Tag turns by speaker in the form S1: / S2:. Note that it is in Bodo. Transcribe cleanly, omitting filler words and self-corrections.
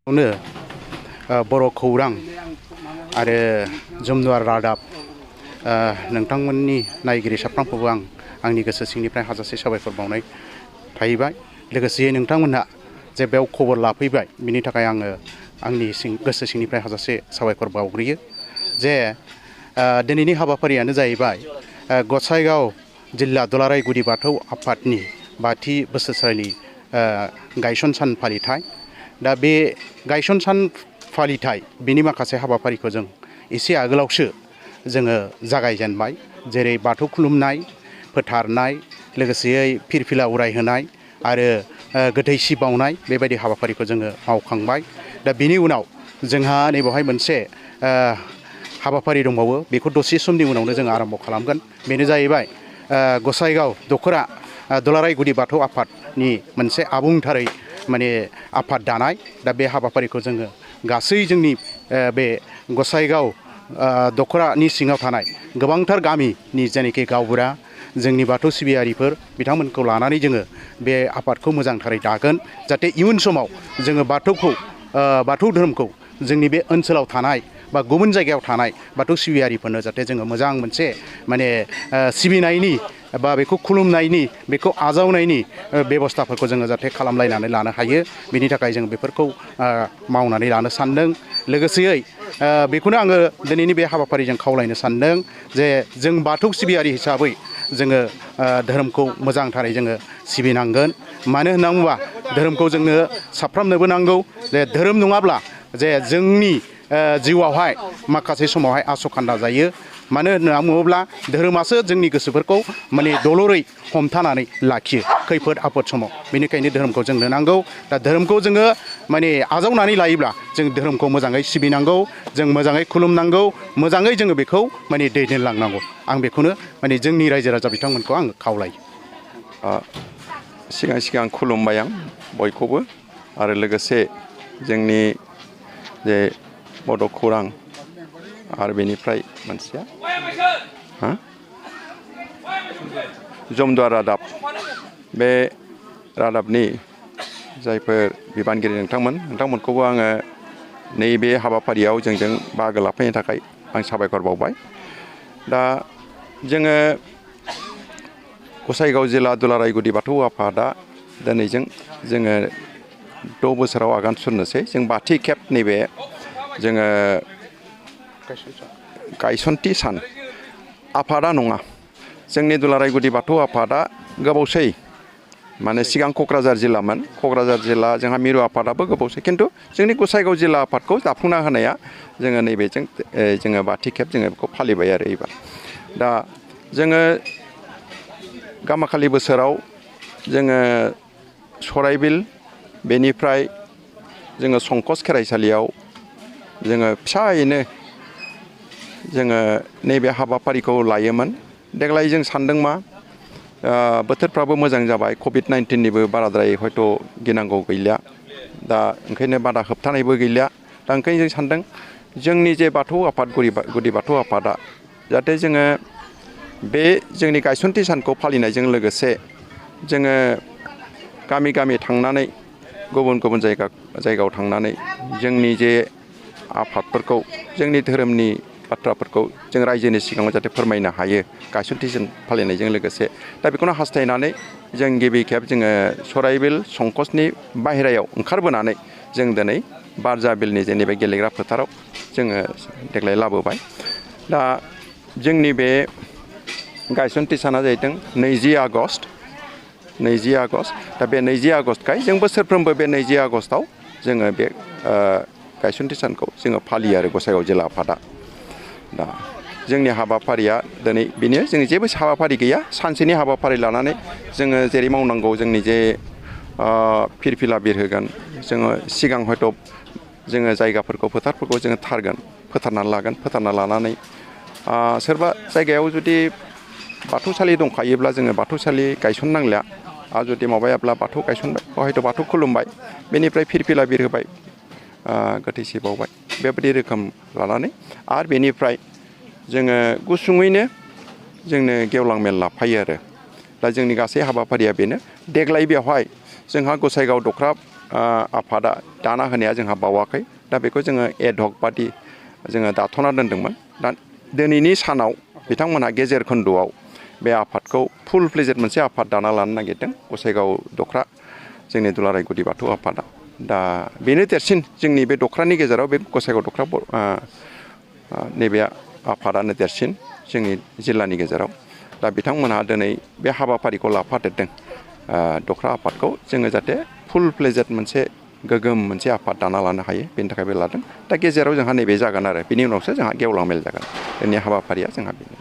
S1: बर' खौरां आरो जुमदुवार रादाब नोंथांमोननि नायगिरि साफ्रोमखौबो आंनि गोसो सिंनिफ्राय हाजासे साबायखर बावनाय थाहैबाय। लोगोसे नोंथांमोनहा जे बेयाव खबर लाफैबाय बिनि थाखाय आङो आंनि गोसो सिंनिफ्राय हाजासे साबायखर बावग्रोयो। जे दिनैनि हाबाफारियानो जाहैबाय गसाइगाव जिल्ला दुलाराय गुदि बाथौ आफादनि 5थि बोसोरसालि गायसन सान फालिथाय। दा बे गायसन सान फालिथाय बिनि माखासे हाबाफारिखौ जों एसे आगोलावसो जोङो जागायजेनबाय। जेरै बाथौ खुलुमनाय, फोथारनाय, लोगोसेयै फिरफिला उरायहोनाय आरो गोथै सि बावनाय बेबायदि हाबाफारिखौ जोङो मावखांबाय। दा बिनि उनाव जोंहा नैबेवहाय मोनसे हाबाफारि दंबावो, बेखौ दसे समनि उनावनो जों आरम्भ खालामगोन। बेनो जाहैबाय गसाइगाव दख'रा दुलाराय गुदि बाथौ आफादनि मोनसे आबुंथारै आफाद दानाय। दा बे हाबाफारिखौ जोङो गासै जोंनि बे गसाइगाव दख'रानि सिङाव थानाय गोबांथार गामिनि जेनाखि गावबुरा जोंनि बाथौ सिबियारिफोर बिथांमोनखौ लानानै जोङो बे आफादखौ मोजांथारै दागोन, जाहाथे इयुन समाव जोङो बाथौ धोरोमखौ जोंनि बे ओनसोलाव थानाय बा गुबुन जायगायाव थानाय बाथौ सिबियारिफोरनो जाहाथे जोङो मोजां मोनसे सिबिनायनि बा बेखौ खुलुमनायनि, बेखौ आजावनायनि बेबस्थाफोरखौ जोङो जाहाथे खालामलायनानै लानो हायो। बिनि थाखाय जों बेफोरखौ मावनानै लानो सानदों। लोगोसेयै बेखौनो आङो दिनैनि बे हाबाफारिजों खावलायनो सानदों जे जों बाथौ सिबियारि हिसाबै जोङो धोरोमखौ मोजांथारै जोङो सिबिनांगोन। मानो होनना बुङोबा धोरोमखौ जोंनो साफ्रोमनोबो नांगौ। जे धोरोम नङाब्ला जे जोंनि जिउआवहाय माखासे समावहाय आसखान्दा जायो। मानो होनना बुङोब्ला धोरोमासो जोंनि गोसोफोरखौ दलरै हमथानानै लाखियो खैफोद आफोद समाव। बेनिखायनो धोरोमखौ जोंनो नांगौ। दा धोरोमखौ जोङो आजावनानै लायोब्ला जों धोरोमखौ मोजाङै सिबिनांगौ, जों मोजाङै खुलुमनांगौ, मोजाङै जोङो बेखौ दैदेनलांनांगौ। आं बेखौनो जोंनि रायजो राजा बिथांमोनखौ आङो खावलायो।
S2: सिगां खुलुमबाय आं बयखौबो, आरो लोगोसे जोंनि जे बड' खौरां आरो बेनिफ्राय मोनसेया जुमदुवार रादाब, बे रादाबनि जायफोर बिबानगिरि नोंथांमोनखौबो आङो नैबे हाबाफारियाव जोंजों बाहागो लाफैनो थाखाय आं साबायखर बावबाय। दा जोङो गसाइगाव जिल्ला दुलाराय गुदि बाथौ आफादा दिनैजों जोङो 6 बोसोराव आगान सुरनोसै। जों 5थि खेब नैबे जोङो गायसनथि सान आफादा नङा, जोंनि दुलाराय गुदि बाथौ आफादा गोबावसै। सिगां क'क्राझार जिल्लामोन, क'क्राझार जिल्ला जोंहा मिरु आफादाबो गोबावसै, खिन्थु जोंनि गसाइगाव जिल्ला आफादखौ दाफुंना होनाया जोङो नैबेजों जोङो 5थि खेब जोङो बेखौ फालिबाय आरो एबार। दा जोङो गामाखालि बोसोराव जोङो सराइबिल, बेनिफ्राय जोङो संकस खेराइसालियाव जोङो फिसायैनो जोङो नैबे हाबाफारिखौ लायोमोन। देग्लाय जों सानदों मा बोथोरफ्राबो मोजां जाबाय, कभिड-19निबो बाराद्राय हयथ' गिनांगौ गैलिया। दा ओंखायनो बादा होबथानायबो गैलिया। दा ओंखायनो जों सानदों जोंनि जे बाथौ आफाद गुदि बाथौ आफादा जाहाथे जोङो बे जोंनि गायसनथि सानखौ फालिनायजों लोगोसे जोङो गामि गामि थांनानै गुबुन गुबुन जायगायाव थांनानै जोंनि जे आफादफोरखौ, जोंनि धोरोमनि बाथ्राफोरखौ जों रायजोनि सिगाङाव जाहाथे फोरमायनो हायो गायसनथि सान फालिनायजों लोगोसे। दा बेखौनो हास्थायनानै जों गिबि खेब जोङो सराइबिल संकसनि बाहेरायाव ओंखारबोनानै जों दिनै बारजा बिलनि जेनेबा गेलेग्रा फोथाराव जोङो देग्लाय लाबोबाय। दा जोंनि बे गायसनथि साना जाहैदों 20 आगस्ट। दा बे 20 आगस्टखाय जों बोसोरफ्रोमबो बे 20 आगस्टआव जोङो बे गायसनथि सानखौ जोङो फालियो आरो गसाइगाव जिल्ला आफादा। दा जोंनि हाबाफारिया दिनै बेनो, जों जेबो हाबाफारि गैया। सानसेनि हाबाफारि लानानै जोङो जेरै मावनांगौ, जोंनि जे फिरफिला बिरहोगोन, जोङो सिगां हयथ' जोङो जायगाफोरखौ, फोथारफोरखौ जोङो फोथारनानै लागोन। फोथारना लानानै सोरबा जायगायाव जुदि बाथौसालि दंखायोब्ला जोङो बाथौसालि गायसननांलिया, आरो जुदि माबायाब्ला बाथौ गायसनबाय, हयथ' बाथौ खुलुमबाय, बेनिफ्राय फिरफिला बिरहोबाय, गोथैसि बावबाय, बेबायदि रोखोम लानानै आरो बेनिफ्राय जोङो गुसुङैनो जोंनो गेवलां मेल लाफायो आरो। दा जोंनि गासै हाबाफारिया बेनो। देग्लाय बेवहाय जोंहा गसाइगाव दख'रा आफादा दाना होनाया जोंहा बावाखै दा बेखौ जोङो एडहक बादि जोङो दाथ'ना दोनदोंमोन दा दिनैनि सानाव बिथांमोनहा गेजेर खोन्दोआव बे आफादखौ फुल फ्लेजेड मोनसे आफाद दाना लानो नागिरदों गसाइगाव दख्रा जोंनि दुलाराय गुदि बाथौ आफादा दा बेनो देरसिन जोंनि बे दख्रानि गेजेराव बे गसाइगाव दख्रा नैबे आफादानो देरसिन जोंनि जिल्लानि गेजेराव दा बिथांमोनहा दिनै बे हाबाफारिखौ लाफादेरदों दख्रा आफादखौ जोङो जाहाथे फुल फ्लेजेड मोनसे गोगोम मोनसे आफाद दाना लानो हायो बेनि थाखाय बे लादों दा गेजेराव जोंहा नैबे जागोन आरो बिनि उनावसो जोंहा गेवलां मेल जागोन जोंनि हाबाफारिया जोंहा बेनो